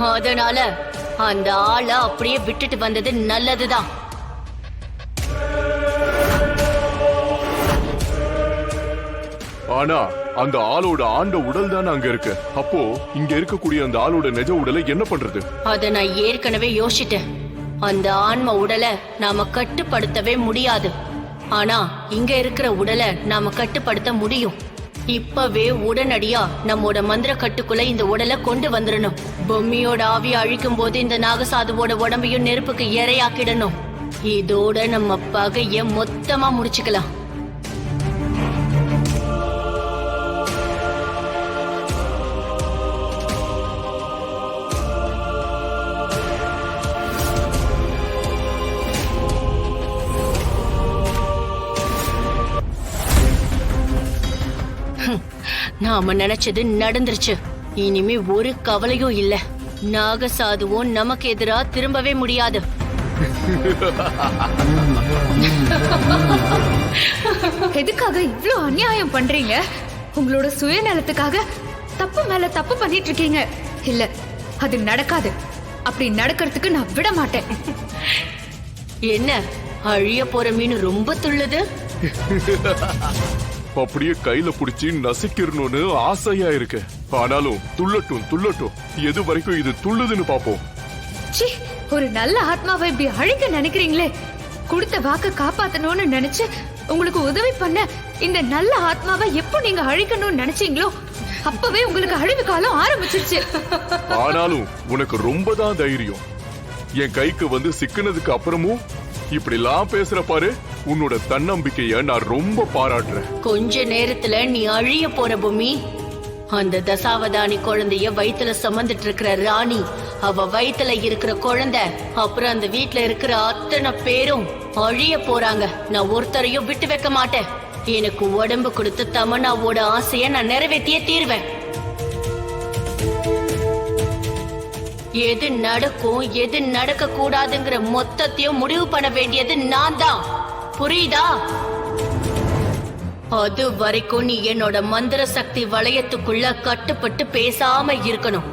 அதனால அந்த ஆளை அப்படியே விட்டுட்டு வந்தது நல்லதுதான். ஆனா அந்த ஆளோட ஆண்ட உடல் தானே அங்க இருக்கு. அப்போ இங்க இருக்கக்கூடிய அந்த ஆளோட நிஜ உடலை என்ன பண்றது? அத நான் ஏற்கனவே யோசிச்சிட்டேன். அந்த ஆன்ம உடலை நாம கட்டுப்படுத்தவே முடியாது. ஆனா இங்க இருக்கிற உடலை நாம கட்டுப்படுத்த முடியும். இப்பவே உடனடியா நம்மோட மந்திர கட்டுக்குள்ள இந்த உடலை கொண்டு வந்துடணும். பொம்மியோட ஆவியை அழிக்கும் போது இந்த நாகசாதுவோட உடம்பையும் நெருப்புக்கு இரையாக்கிடணும். இதோட நம்ம பகைய மொத்தமா முடிச்சுக்கலாம். நாம நினைச்சது நடந்துருச்சு. இனிமே ஒரு கவலையும் இல்ல. நாகசாதுவும் நமக்கு எதிரா திரும்பவே முடியாது. எதுக்காக இவ்ளோ அநியாயம் பண்றீங்க? உங்களோட சுயநலத்துக்காக தப்பு மேல தப்பு பண்ணிட்டு இருக்கீங்க. இல்ல, அது நடக்காது. அப்படி நடக்கிறதுக்கு நான் விட மாட்டேன். என்ன அழிய போற மீன் ரொம்ப துள்ளுது? அப்படியே கையில புடிச்சு நசிக்கிறணும்னு ஆசையா இருக்கு. ஆனாலும் துள்ளட்டும் துள்ளட்டும். எது வரைக்கும் இது துள்ளுதுன்னு பாப்போம். ஒரு நல்ல ஆத்மாவை இப்படி அழிக்க நினைக்கிறீங்களே. கொடுத்த வாக்க காப்பாத்தணும்னு நினைச்சு உங்களுக்கு உதவி பண்ண இந்த நல்ல ஆத்மாவை எப்போ நீங்க அழிக்கணும்னு நினைச்சீங்களோ அப்பவே உங்களுக்கு அழிவு காலம் ஆரம்பிச்சிருச்சு. ஆனாலும் உனக்கு ரொம்ப தான் தைரியம். என் கைக்கு வந்து சிக்கினதுக்கு அப்புறமும் இப்படி எல்லாம் பேசுற பாரு. உன்னோட தன்னம்பிக்கைய நான் ரொம்ப பாராட்டுறேன். கொஞ்ச நேரத்துல நீ அழிய போற பூமி. அந்த தசாவதானி குழந்தைய வயித்துல சுமந்துட்டு இருக்கிற ராணி, அவ வயித்துல இருக்கிற குழந்தை, அப்புறம் அந்த வீட்டுல இருக்கிற அத்தனை பேரும் அழிய போறாங்க. நான் ஒருத்தரையும் விட்டு வைக்க மாட்டேன். எனக்கு உடம்பு கொடுத்து தமன்னாவோட ஆசைய நான் நிறைவேற்றியே தீர்வேன். எது நடக்கும் எது நடக்க கூடாதுங்கிற மொத்தத்தையும் முடிவு பண்ண வேண்டியது நான் தான். புரியுதா? அது வரைக்கும் நீ என்னோட மந்திர சக்தி வளையத்துக்குள்ள கட்டுப்பட்டு பேசாம இருக்கணும்.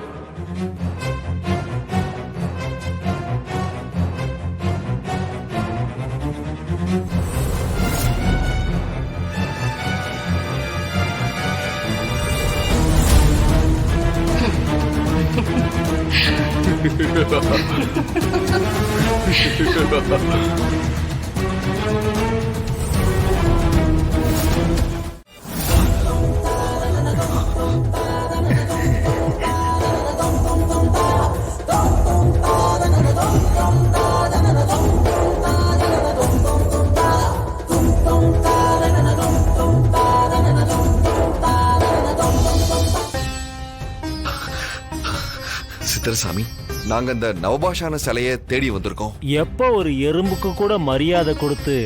சித்தரசாமி, நாங்க இந்த நவபாஷான சிலைய தேடி வந்திருக்கோம். எப்ப ஒரு எறும்புக்கு கூட மரியாதை கொடுத்து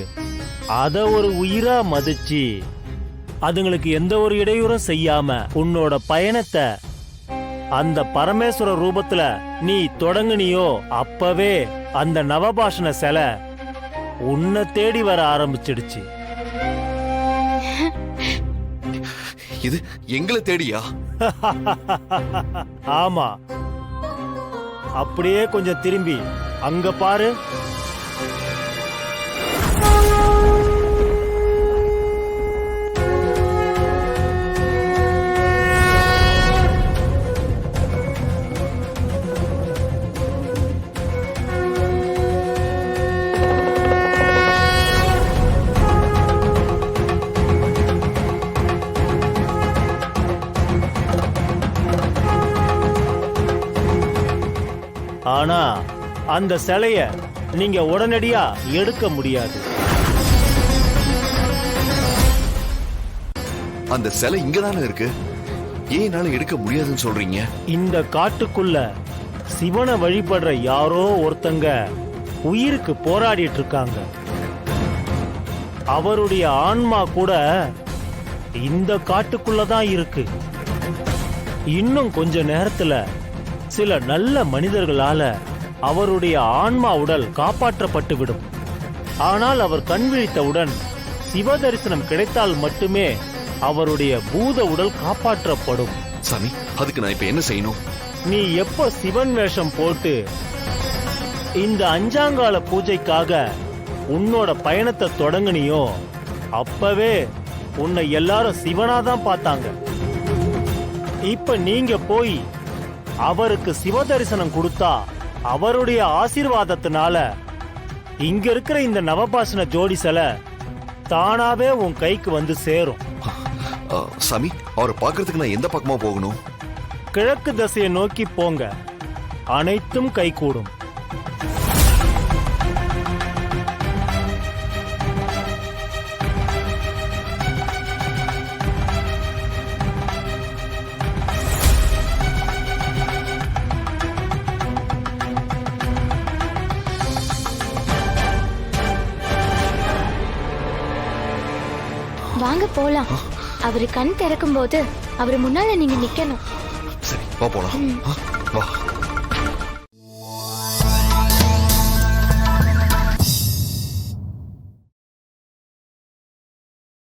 அத ஒரு உயிரா மதிச்சு அதுங்களுக்கு எந்த ஒரு இடையூறும் செய்யாம உன்னோட பயணத்தை அந்த பரமேஸ்வர ரூபத்துல நீ தொடங்குனியோ அப்பவே அந்த நவபாஷண சிலை உன்னை தேடி வர ஆரம்பிச்சிடுச்சு. இது எங்களை தேடியா? ஆமா, அப்படியே கொஞ்சம் திரும்பி அங்க பாரு. ஆனா அந்த சிலைய நீங்க உடனடியா எடுக்க முடியாது. அந்த சிலை இங்கதானே இருக்கு. ஏனால எடுக்க முடியாதுன்னு சொல்றீங்க? இந்த காட்டுக்குள்ள சிவனை வழிபடுற யாரோ ஒருத்தங்க உயிருக்கு போராடிட்டு இருக்காங்க. அவருடைய ஆன்மா கூட இந்த காட்டுக்குள்ளதான் இருக்கு. இன்னும் கொஞ்ச நேரத்துல சில நல்ல மனிதர்களால அவருடைய ஆன்மா உடல் காப்பாற்றப்பட்டு விடும். ஆனால் அவர் கண் விழித்தவுடன் சிவ தரிசனம் கிடைத்தால் மட்டுமே அவருடைய பூத உடல் காப்பாற்றப்படும். சாமி, அதுக்கு நான் இப்ப என்ன செய்யணும்? நீ எப்ப சிவன் வேஷம் போட்டு இந்த அஞ்சாங்கால பூஜைக்காக உன்னோட பயணத்தை தொடங்குனியோ அப்பவே உன்னை எல்லாரும் சிவனாதான் பார்த்தாங்க. இப்ப நீங்க போய் அவருக்கு சிவ தரிசனம் கொடுத்தா அவருடைய ஆசீர்வாதத்தினால இங்க இருக்கிற இந்த நவபாஷண ஜோடி சிலை தானாவே உன் கைக்கு வந்து சேரும். சாமி, அவரை பார்க்கறதுக்கு நான் எந்த பக்கமா போகணும்? கிழக்கு திசையை நோக்கி போங்க, அனைத்தும் கைகூடும். வாங்க போலாம். அவரு கண் திறக்கும் போது அவரு முன்னால நீங்க நிக்கணும். சரி, வா போலாம். வா.